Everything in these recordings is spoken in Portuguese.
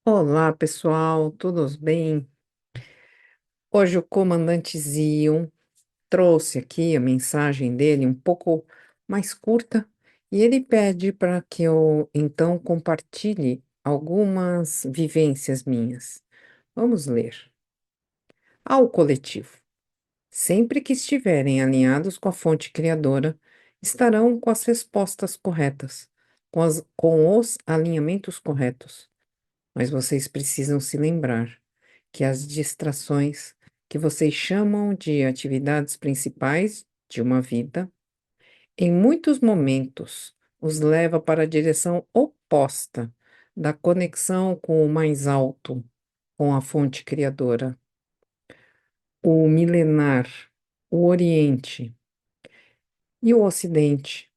Olá, pessoal, tudo bem? Hoje o comandante Zion trouxe aqui a mensagem dele um pouco mais curta e ele pede para que eu então compartilhe algumas vivências minhas. Vamos ler. Ao coletivo. Sempre que estiverem alinhados com a fonte criadora, estarão com as respostas corretas, com os alinhamentos corretos. Mas vocês precisam se lembrar que as distrações, que vocês chamam de atividades principais de uma vida, em muitos momentos os leva para a direção oposta da conexão com o mais alto, com a fonte criadora, o milenar, o Oriente e o Ocidente.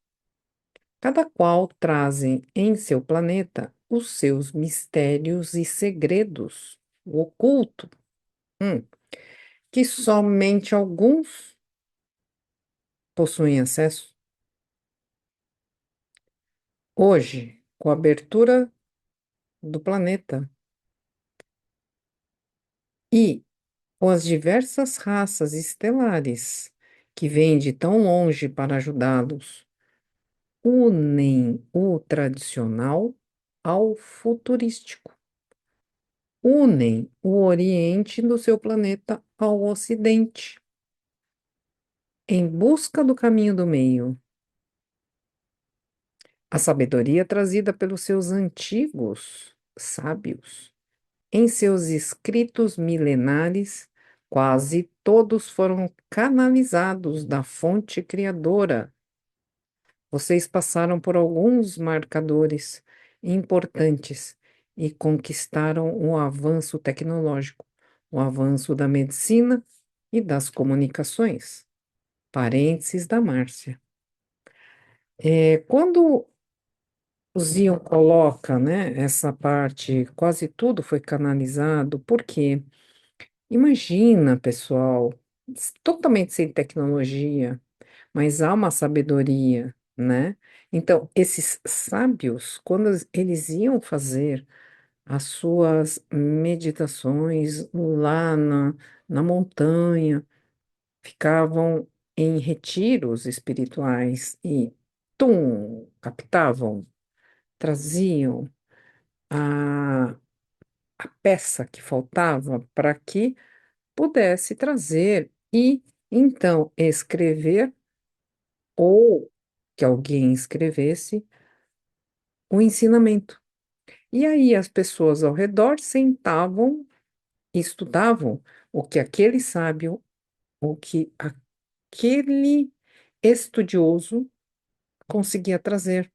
Cada qual trazem em seu planeta os seus mistérios e segredos, o oculto. Que somente alguns possuem acesso. Hoje, com a abertura do planeta e com as diversas raças estelares que vêm de tão longe para ajudá-los, unem o tradicional ao futurístico, unem o Oriente do seu planeta ao Ocidente, em busca do caminho do meio. A sabedoria trazida pelos seus antigos sábios. Em seus escritos milenares, quase todos foram canalizados da fonte criadora. Vocês passaram por alguns marcadores importantes e conquistaram o avanço tecnológico, o avanço da medicina e das comunicações. Parênteses da Márcia. Quando o Zion coloca, né, essa parte, quase tudo foi canalizado, por quê? Imagina, pessoal, totalmente sem tecnologia, mas há uma sabedoria, né? Então, esses sábios, quando eles iam fazer as suas meditações lá na montanha, ficavam em retiros espirituais e, captavam, traziam a, a peça que faltava para que pudesse trazer e então escrever ou que alguém escrevesse o ensinamento. E aí as pessoas ao redor sentavam e estudavam o que aquele sábio, o que aquele estudioso conseguia trazer.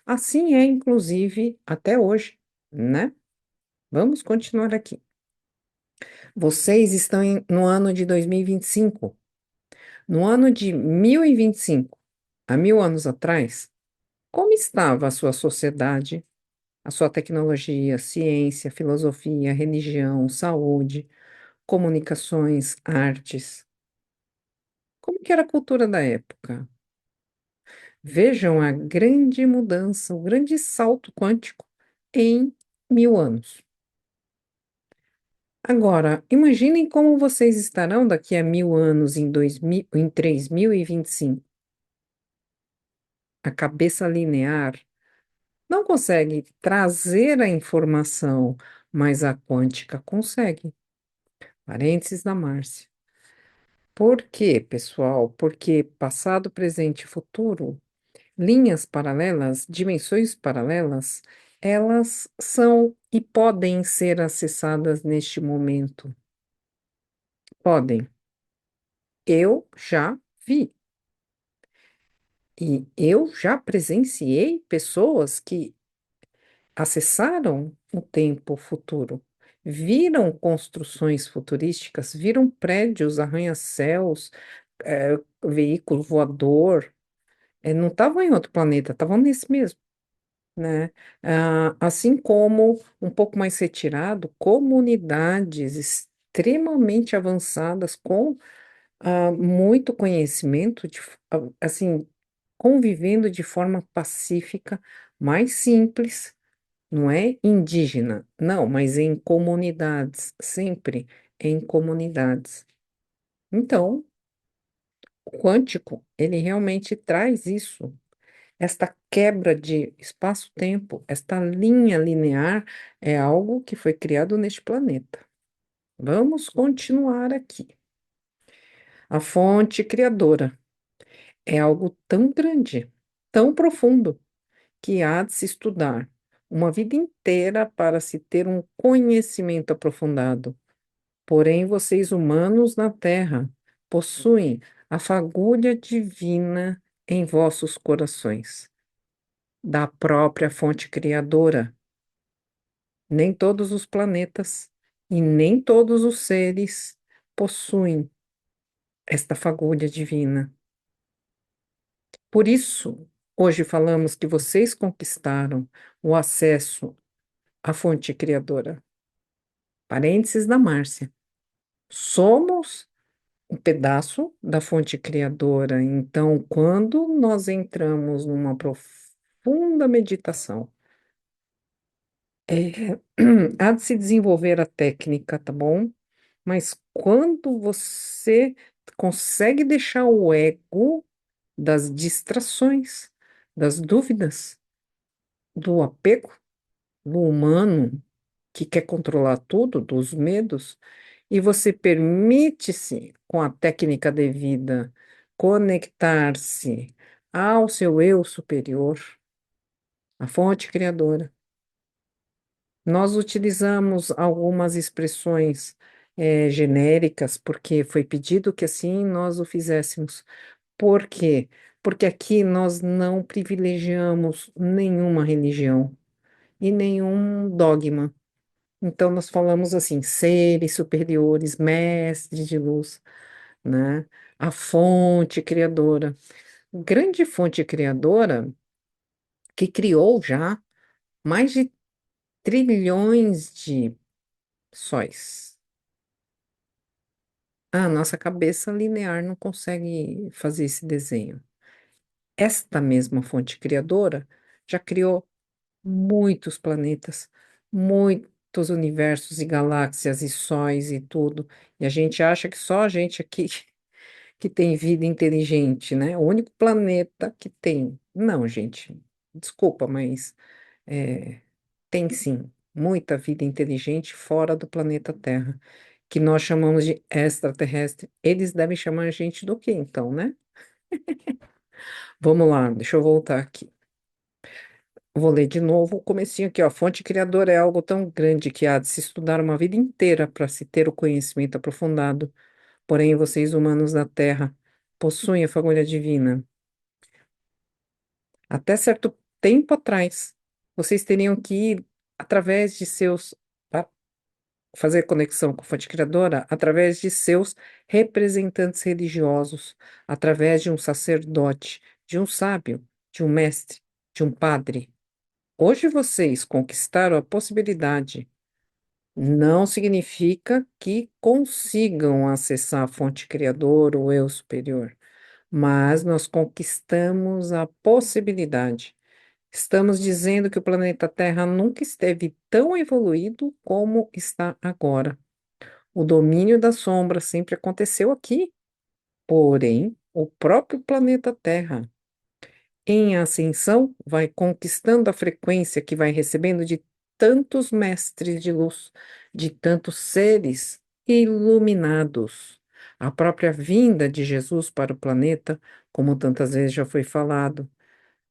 Assim é, inclusive, até hoje, né? Vamos continuar aqui. Vocês estão no ano de 2025. No ano de 1025, há 1000 anos atrás, como estava a sua sociedade, a sua tecnologia, ciência, filosofia, religião, saúde, comunicações, artes? Como que era a cultura da época? Vejam a grande mudança, o grande salto quântico em 1000 anos. Agora, imaginem como vocês estarão daqui a 1000 anos em 2000, em 3025. A cabeça linear não consegue trazer a informação, mas a quântica consegue. Parênteses da Márcia. Por quê, pessoal? Porque passado, presente e futuro, linhas paralelas, dimensões paralelas, elas são e podem ser acessadas neste momento. Podem. Eu já vi. E eu já presenciei pessoas que acessaram o tempo futuro, viram construções futurísticas, viram prédios, arranha-céus, veículo voador, não estavam em outro planeta, estavam nesse mesmo, né? Assim como, um pouco mais retirado, comunidades extremamente avançadas com muito conhecimento, assim, convivendo de forma pacífica, mais simples, não é indígena, não, mas em comunidades, sempre em comunidades. Então, o quântico, ele realmente traz isso, esta quebra de espaço-tempo, esta linha linear é algo que foi criado neste planeta. Vamos continuar aqui. A fonte criadora é algo tão grande, tão profundo, que há de se estudar uma vida inteira para se ter um conhecimento aprofundado. Porém, vocês humanos na Terra possuem a fagulha divina em vossos corações, da própria fonte criadora. Nem todos os planetas e nem todos os seres possuem esta fagulha divina. Por isso, hoje falamos que vocês conquistaram o acesso à fonte criadora. Parênteses da Márcia. Somos um pedaço da fonte criadora. Então, quando nós entramos numa profunda meditação, é, há de se desenvolver a técnica, tá bom? Mas quando você consegue deixar o ego das distrações, das dúvidas, do apego, do humano que quer controlar tudo, dos medos, e você permite-se, com a técnica devida, conectar-se ao seu eu superior, a fonte criadora. Nós utilizamos algumas expressões genéricas, porque foi pedido que assim nós o fizéssemos. Por quê? Porque aqui nós não privilegiamos nenhuma religião e nenhum dogma. Então, nós falamos assim, seres superiores, mestres de luz, né? A fonte criadora. Grande fonte criadora que criou já mais de trilhões de sóis. A nossa cabeça linear não consegue fazer esse desenho. Esta mesma fonte criadora já criou muitos planetas, muitos universos e galáxias e sóis e tudo. E a gente acha que só a gente aqui que tem vida inteligente, né? O único planeta que tem. Não, gente, desculpa, mas é, tem sim muita vida inteligente fora do planeta Terra, que nós chamamos de extraterrestre. Eles devem chamar a gente do quê, então, né? Vamos lá, deixa eu voltar aqui. Vou ler de novo o comecinho aqui, ó. A fonte criadora é algo tão grande que há de se estudar uma vida inteira para se ter o conhecimento aprofundado. Porém, vocês humanos da Terra possuem a fagulha divina. Até certo tempo atrás, vocês teriam que ir através de seus, pa- fazer conexão com a fonte criadora, através de seus representantes religiosos, através de um sacerdote, de um sábio, de um mestre, de um padre. Hoje vocês conquistaram a possibilidade. Não significa que consigam acessar a fonte criadora ou eu superior, mas nós conquistamos a possibilidade. Estamos dizendo que o planeta Terra nunca esteve tão evoluído como está agora. O domínio da sombra sempre aconteceu aqui, porém, o próprio planeta Terra em ascensão, vai conquistando a frequência que vai recebendo de tantos mestres de luz, de tantos seres iluminados. A própria vinda de Jesus para o planeta, como tantas vezes já foi falado,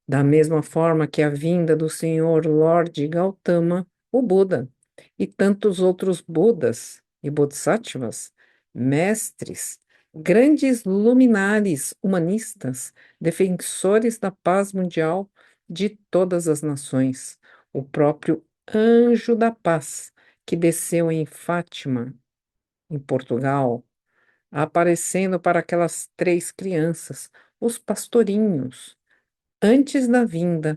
da mesma forma que a vinda do Senhor Lord Gautama, o Buda, e tantos outros Budas e Bodhisattvas, mestres, grandes luminares humanistas, defensores da paz mundial de todas as nações, o próprio anjo da paz que desceu em Fátima, em Portugal, aparecendo para aquelas três crianças, os pastorinhos antes da vinda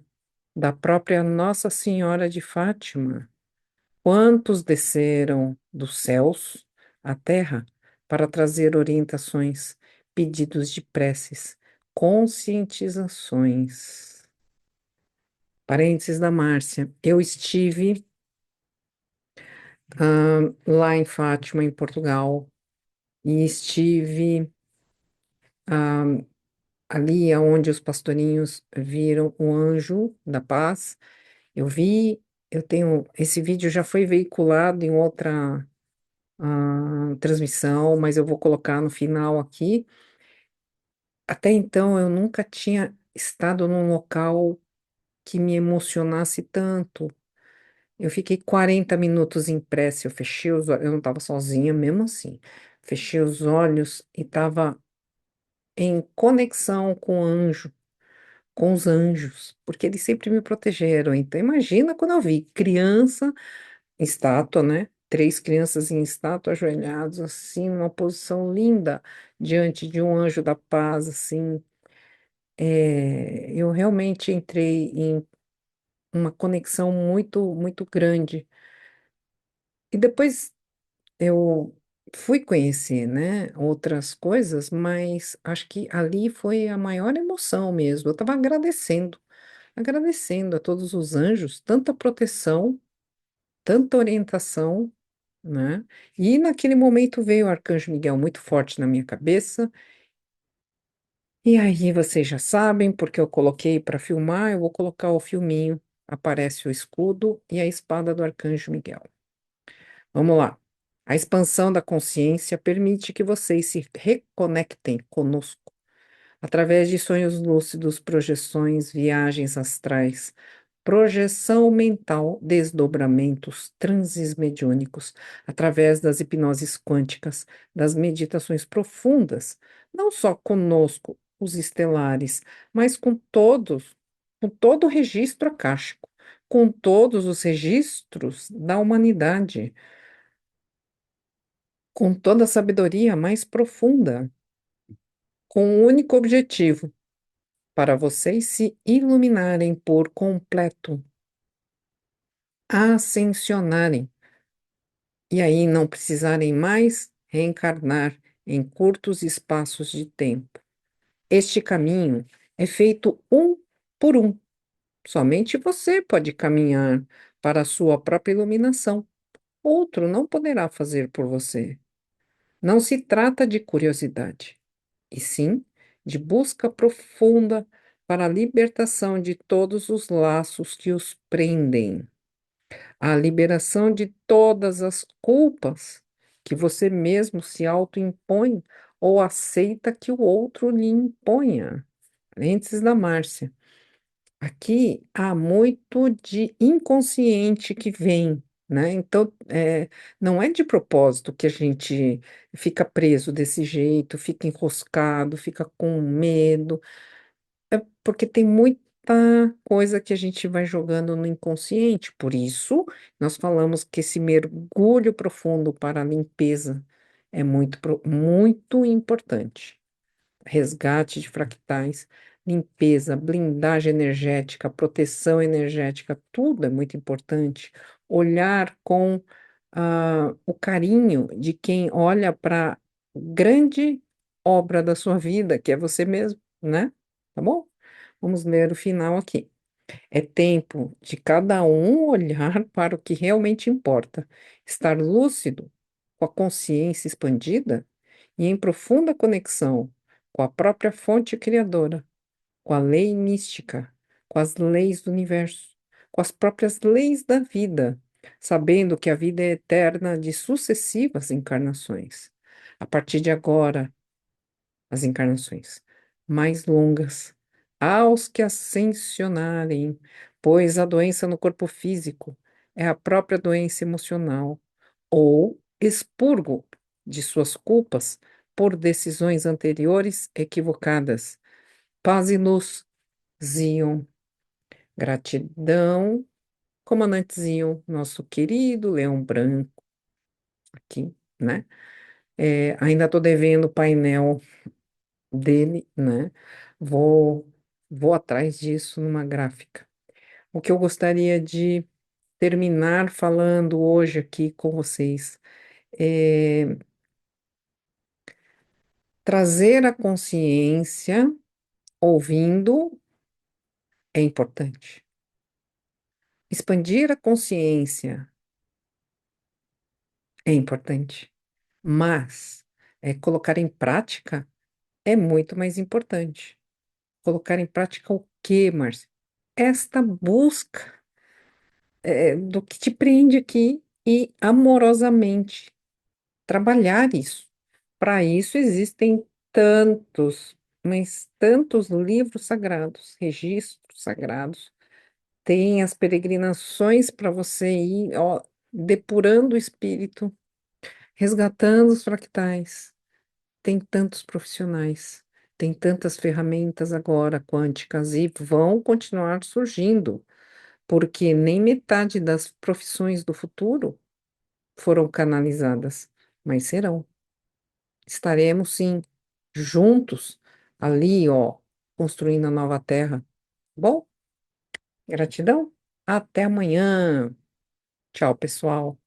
da própria Nossa Senhora de Fátima, quantos desceram dos céus à terra para trazer orientações, pedidos de preces, conscientizações. Parênteses da Márcia. Eu estive lá em Fátima, em Portugal, e estive ali onde os pastorinhos viram o anjo da paz. Eu vi, eu tenho, esse vídeo já foi veiculado em outra transmissão, mas eu vou colocar no final aqui. Até então eu nunca tinha estado num local que me emocionasse tanto. Eu fiquei 40 minutos em prece, eu fechei os olhos, eu não estava sozinha mesmo assim. Fechei os olhos e estava em conexão com o anjo, com os anjos, porque eles sempre me protegeram. Então imagina quando eu vi criança, estátua, né? Três crianças em estátua ajoelhados assim, numa posição linda, diante de um anjo da paz, assim. Eu realmente entrei em uma conexão muito, muito grande. E depois eu fui conhecer, né, outras coisas, mas acho que ali foi a maior emoção mesmo. Eu estava agradecendo, agradecendo a todos os anjos, tanta proteção, tanta orientação, né? E naquele momento veio o Arcanjo Miguel muito forte na minha cabeça. E aí vocês já sabem, porque eu coloquei para filmar, eu vou colocar o filminho. Aparece o escudo e a espada do Arcanjo Miguel. Vamos lá. A expansão da consciência permite que vocês se reconectem conosco através de sonhos lúcidos, projeções, viagens astrais, projeção mental, desdobramentos, transes mediúnicos, através das hipnoses quânticas, das meditações profundas, não só conosco, os estelares, mas com todo o registro acástico, com todos os registros da humanidade, com toda a sabedoria mais profunda, com um único objetivo, para vocês se iluminarem por completo, ascensionarem, e aí não precisarem mais reencarnar em curtos espaços de tempo. Este caminho é feito um por um. Somente você pode caminhar para a sua própria iluminação. Outro não poderá fazer por você. Não se trata de curiosidade, e sim de busca profunda para a libertação de todos os laços que os prendem, a liberação de todas as culpas que você mesmo se autoimpõe ou aceita que o outro lhe imponha. Parênteses da Márcia. Aqui há muito de inconsciente que vem, né? Então, não é de propósito que a gente fica preso desse jeito, fica enroscado, fica com medo, é porque tem muita coisa que a gente vai jogando no inconsciente. Por isso, nós falamos que esse mergulho profundo para a limpeza é muito importante. Resgate de fractais, limpeza, blindagem energética, proteção energética, tudo é muito importante. Olhar com o carinho de quem olha para a grande obra da sua vida, que é você mesmo, né? Tá bom? Vamos ler o final aqui. É tempo de cada um olhar para o que realmente importa, estar lúcido, com a consciência expandida e em profunda conexão com a própria fonte criadora, com a lei mística, com as leis do universo, com as próprias leis da vida, sabendo que a vida é eterna de sucessivas encarnações. A partir de agora, as encarnações mais longas, aos que ascensionarem, pois a doença no corpo físico é a própria doença emocional, ou expurgo de suas culpas por decisões anteriores equivocadas. Paz e luz, Zion, gratidão, comandante Zion, nosso querido Leão Branco aqui, né? Ainda estou devendo o painel dele, né? Vou, vou atrás disso numa gráfica. O que eu gostaria de terminar falando hoje aqui com vocês é trazer a consciência ouvindo é importante. Expandir a consciência é importante, mas colocar em prática é muito mais importante. Colocar em prática o quê, Márcia? Esta busca do que te prende aqui e amorosamente trabalhar isso. Para isso existem tantos, mas tantos livros sagrados, registros sagrados. Tem as peregrinações para você ir, ó, depurando o espírito, resgatando os fractais. Tem tantos profissionais, tem tantas ferramentas agora quânticas e vão continuar surgindo, porque nem metade das profissões do futuro foram canalizadas, mas serão. Estaremos sim juntos ali, ó, construindo a nova terra. Bom, gratidão. Até amanhã. Tchau, pessoal.